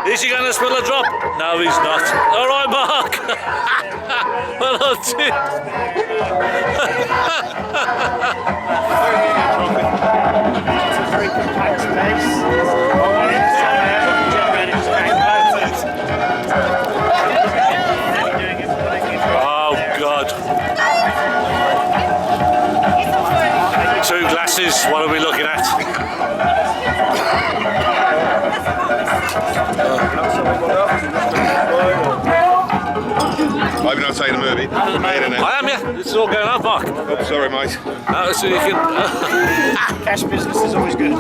Is he going to spill a drop? No, he's not. All right, Mark. Well done, Tim. It's a very compact space. Oh, God. 2 glasses, what are we looking at? I've not seen the movie. I am, yeah. This is all going on, Mark. Oh, sorry, mate. So you can... Cash business is always good.